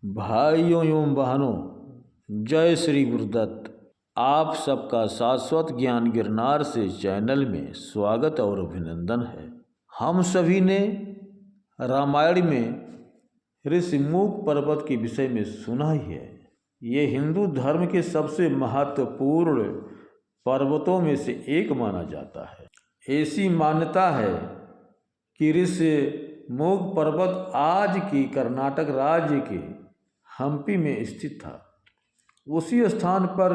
भाइयों एवं बहनों, जय श्री गुरुदत्त। आप सबका शाश्वत ज्ञान गिरनार से चैनल में स्वागत और अभिनंदन है। हम सभी ने रामायण में ऋषिमुख पर्वत के विषय में सुना ही है। ये हिंदू धर्म के सबसे महत्वपूर्ण पर्वतों में से एक माना जाता है। ऐसी मान्यता है कि ऋषिमुख पर्वत आज की कर्नाटक राज्य के हम्पी में स्थित था। उसी स्थान पर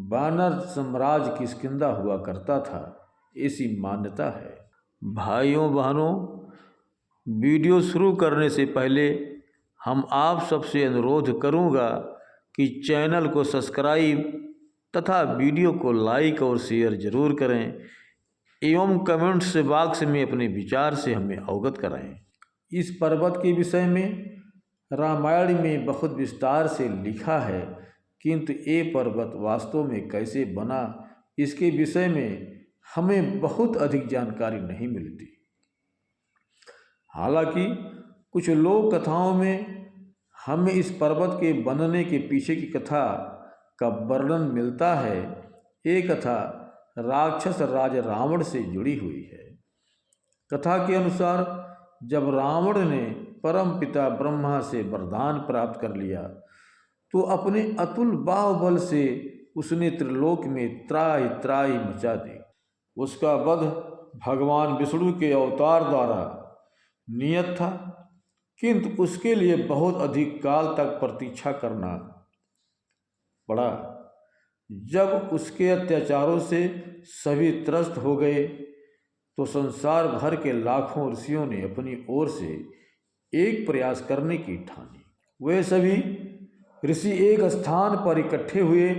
वानर साम्राज्य किष्किंधा हुआ करता था, ऐसी मान्यता है। भाइयों बहनों, वीडियो शुरू करने से पहले हम आप सबसे अनुरोध करूंगा कि चैनल को सब्सक्राइब तथा वीडियो को लाइक और शेयर जरूर करें एवं कमेंट्स बॉक्स में अपने विचार से हमें अवगत कराएं। इस पर्वत के विषय में रामायण में बहुत विस्तार से लिखा है, किंतु ये पर्वत वास्तव में कैसे बना, इसके विषय में हमें बहुत अधिक जानकारी नहीं मिलती। हालांकि कुछ लोक कथाओं में हमें इस पर्वत के बनने के पीछे की कथा का वर्णन मिलता है। ये कथा राक्षस राज रावण से जुड़ी हुई है। कथा के अनुसार जब रावण ने परम पिता ब्रह्मा से वरदान प्राप्त कर लिया तो अपने अतुल बाहुबल से उसने त्रिलोक में त्राहि त्राहि मचा दी। उसका वध भगवान विष्णु के अवतार द्वारा नियत था, किंतु उसके लिए बहुत अधिक काल तक प्रतीक्षा करना पड़ा। जब उसके अत्याचारों से सभी त्रस्त हो गए तो संसार भर के लाखों ऋषियों ने अपनी ओर से एक प्रयास करने की ठानी। वे सभी ऋषि एक स्थान पर इकट्ठे हुए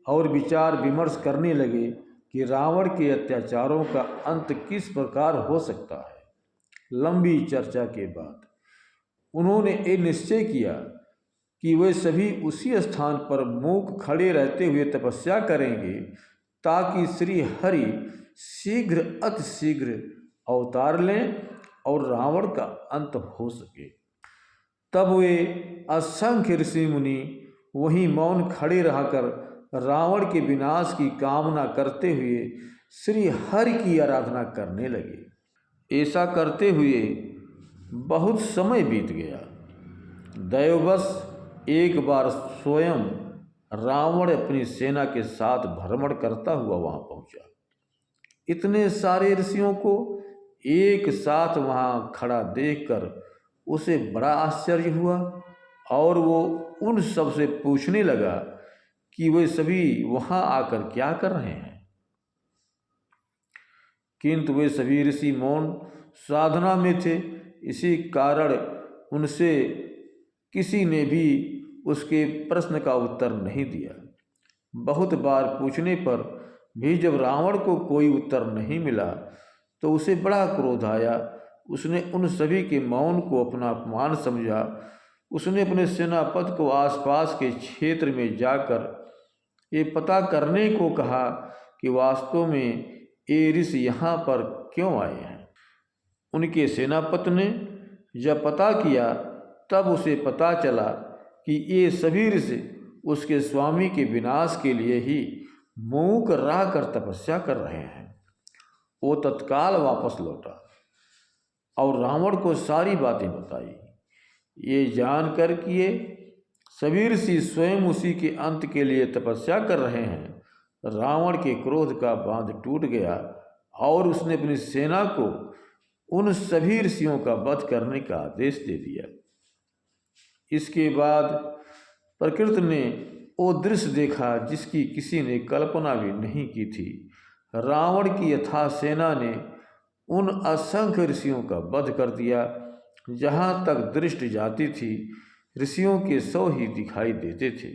और विचार विमर्श करने लगे कि रावण के अत्याचारों का अंत किस प्रकार हो सकता है। लंबी चर्चा के बाद उन्होंने ये निश्चय किया कि वे सभी उसी स्थान पर मूक खड़े रहते हुए तपस्या करेंगे ताकि श्री हरि शीघ्र अतिशीघ्र अवतार लें और रावण का अंत हो सके। तब वे असंख्य ऋषि मुनि वहीं मौन खड़े रहकर रावण के विनाश की कामना करते हुए श्री हरि की आराधना करने लगे। ऐसा करते हुए बहुत समय बीत गया। दैववश एक बार स्वयं रावण अपनी सेना के साथ भ्रमण करता हुआ वहां पहुंचा। इतने सारे ऋषियों को एक साथ वहां खड़ा देखकर उसे बड़ा आश्चर्य हुआ और वो उन सब से पूछने लगा कि वे सभी वहां आकर क्या कर रहे हैं। किंतु वे सभी ऋषि मौन साधना में थे, इसी कारण उनसे किसी ने भी उसके प्रश्न का उत्तर नहीं दिया। बहुत बार पूछने पर भी जब रावण को कोई उत्तर नहीं मिला तो उसे बड़ा क्रोध आया। उसने उन सभी के मौन को अपना अपमान समझा। उसने अपने सेनापति को आसपास के क्षेत्र में जाकर ये पता करने को कहा कि वास्तव में ये ऋषि यहाँ पर क्यों आए हैं। उनके सेनापति ने जब पता किया तब उसे पता चला कि ये सभी ऋषि उसके स्वामी के विनाश के लिए ही मूक रह कर तपस्या कर रहे हैं। वो तत्काल वापस लौटा और रावण को सारी बातें बताई। ये जानकर कि ये सभी ऋषि स्वयं उसी के अंत के लिए तपस्या कर रहे हैं, रावण के क्रोध का बांध टूट गया और उसने अपनी सेना को उन सभी ऋषियों का वध करने का आदेश दे दिया। इसके बाद प्रकृति ने वो दृश्य देखा जिसकी किसी ने कल्पना भी नहीं की थी। रावण की यथा सेना ने उन असंख्य ऋषियों का वध कर दिया। जहाँ तक दृष्टि जाती थी ऋषियों के 100 ही दिखाई देते थे।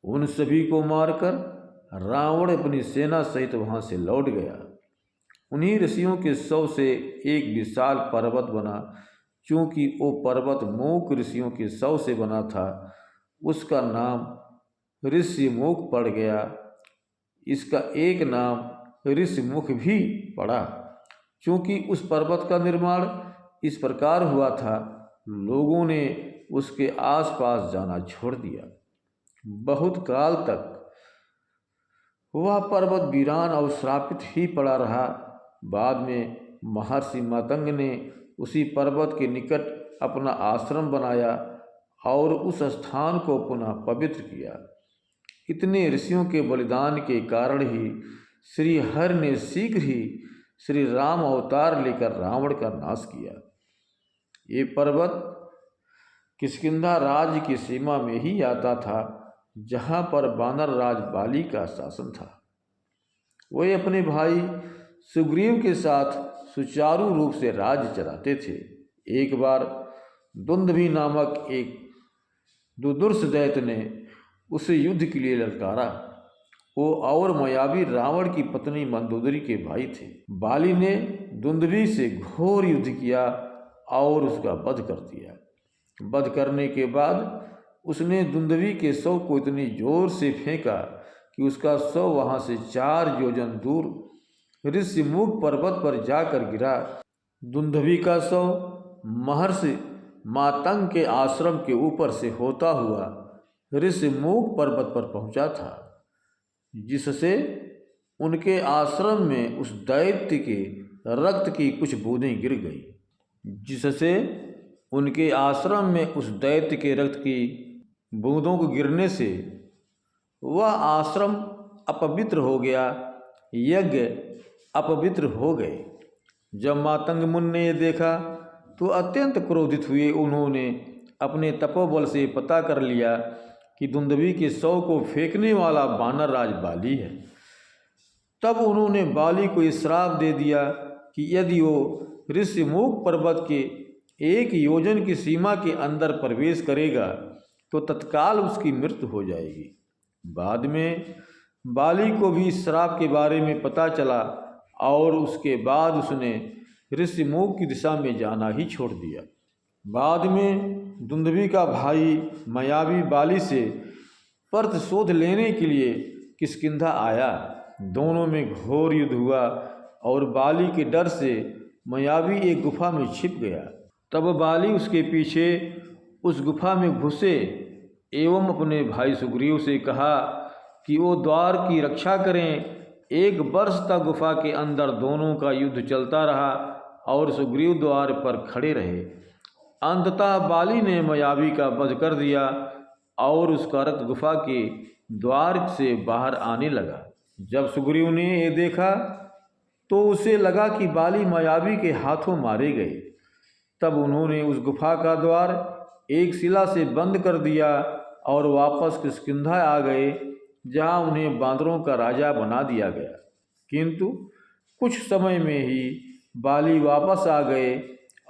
उन सभी को मारकर रावण अपनी सेना सहित वहाँ से लौट गया। उन्हीं ऋषियों के 100 से एक विशाल पर्वत बना। चूँकि वो पर्वत मूक ऋषियों के 100 से बना था, उसका नाम ऋषिमुख पड़ गया। इसका एक नाम ऋषिमुख भी पड़ा। चूँकि उस पर्वत का निर्माण इस प्रकार हुआ था, लोगों ने उसके आसपास जाना छोड़ दिया। बहुत काल तक वह पर्वत वीरान और श्रापित ही पड़ा रहा। बाद में महर्षि मातंग ने उसी पर्वत के निकट अपना आश्रम बनाया और उस स्थान को पुनः पवित्र किया। इतने ऋषियों के बलिदान के कारण ही श्री हरि ने शीघ्र ही श्री राम अवतार लेकर रावण का नाश किया। ये पर्वत किष्किंधा राज्य की सीमा में ही आता था, जहाँ पर वानर राज बाली का शासन था। वे अपने भाई सुग्रीव के साथ सुचारू रूप से राज्य चलाते थे। एक बार दुंदुभि नामक एक दुर्धर्ष दैत्य ने उसे युद्ध के लिए ललकारा। वो और मायावी रावण की पत्नी मंदोदरी के भाई थे। बाली ने दुंदुभि से घोर युद्ध किया और उसका वध कर दिया। वध करने के बाद उसने दुंदुभि के शव को इतनी जोर से फेंका कि उसका शव वहाँ से 4 योजन दूर ऋषिमुख पर्वत पर जाकर गिरा। दुंदुभि का शव महर्षि मातंग के आश्रम के ऊपर से होता हुआ ऋषिमुख पर्वत पर पहुँचा था, जिससे उनके आश्रम में उस दैत्य के रक्त की कुछ बूंदें गिर गई। जिससे उनके आश्रम में उस दैत्य के रक्त की बूंदों को गिरने से वह आश्रम अपवित्र हो गया, यज्ञ अपवित्र हो गए। जब मातंग मुनि ने यह देखा तो अत्यंत क्रोधित हुए। उन्होंने अपने तपोबल से पता कर लिया कि दुंदुभि के शव को फेंकने वाला वानर राज बाली है। तब उन्होंने बाली को ये श्राप दे दिया कि यदि वो ऋषिमुख पर्वत के 1 योजन की सीमा के अंदर प्रवेश करेगा तो तत्काल उसकी मृत्यु हो जाएगी। बाद में बाली को भी इस श्राप के बारे में पता चला और उसके बाद उसने ऋषिमुख की दिशा में जाना ही छोड़ दिया। बाद में दुंदुभि का भाई मायावी बाली से प्रतिशोध लेने के लिए किष्किंधा आया। दोनों में घोर युद्ध हुआ और बाली के डर से मायावी एक गुफा में छिप गया। तब बाली उसके पीछे उस गुफा में घुसे एवं अपने भाई सुग्रीव से कहा कि वो द्वार की रक्षा करें। 1 वर्ष तक गुफा के अंदर दोनों का युद्ध चलता रहा और सुग्रीव द्वार पर खड़े रहे। अंततः बाली ने मायावी का वध कर दिया और उसका रक्त गुफा के द्वार से बाहर आने लगा। जब सुग्रीव ने ये देखा तो उसे लगा कि बाली मायावी के हाथों मारे गए। तब उन्होंने उस गुफा का द्वार एक शिला से बंद कर दिया और वापस किष्किंधा आ गए, जहाँ उन्हें बांदरों का राजा बना दिया गया। किंतु कुछ समय में ही बाली वापस आ गए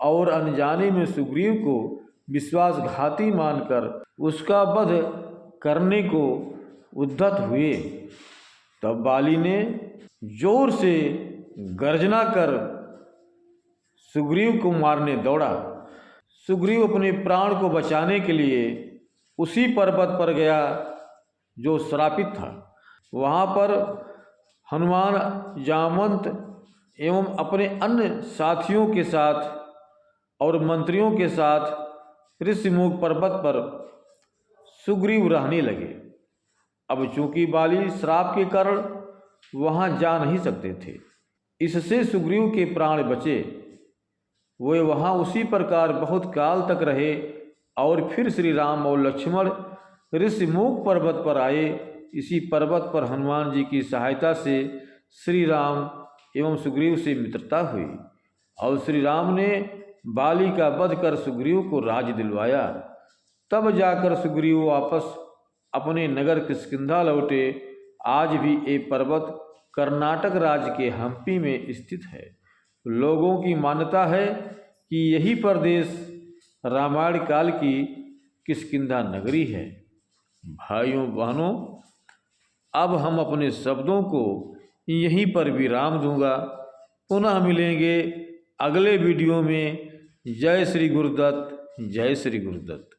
और अनजाने में सुग्रीव को विश्वासघाती मानकर उसका वध करने को उद्यत हुए। तब बाली ने जोर से गर्जना कर सुग्रीव को मारने दौड़ा। सुग्रीव अपने प्राण को बचाने के लिए उसी पर्वत पर गया जो श्रापित था। वहाँ पर हनुमान, जामवंत एवं अपने अन्य साथियों के साथ और मंत्रियों के साथ ऋषिमुख पर्वत पर सुग्रीव रहने लगे। अब चूंकि बाली श्राप के कारण वहाँ जा नहीं सकते थे, इससे सुग्रीव के प्राण बचे। वे वहाँ उसी प्रकार बहुत काल तक रहे और फिर श्री राम और लक्ष्मण ऋषिमुख पर्वत पर आए। इसी पर्वत पर हनुमान जी की सहायता से श्री राम एवं सुग्रीव से मित्रता हुई और श्री राम ने बाली का वध कर सुग्रीव को राज्य दिलवाया। तब जाकर सुग्रीव वापस अपने नगर किष्किंधा लौटे। आज भी ये पर्वत कर्नाटक राज्य के हम्पी में स्थित है। लोगों की मान्यता है कि यही प्रदेश रामायण काल की किष्किंधा नगरी है। भाइयों बहनों, अब हम अपने शब्दों को यहीं पर विराम दूंगा। पुनः मिलेंगे अगले वीडियो में। जय श्री गुरुदत्त, जय श्री गुरुदत्त।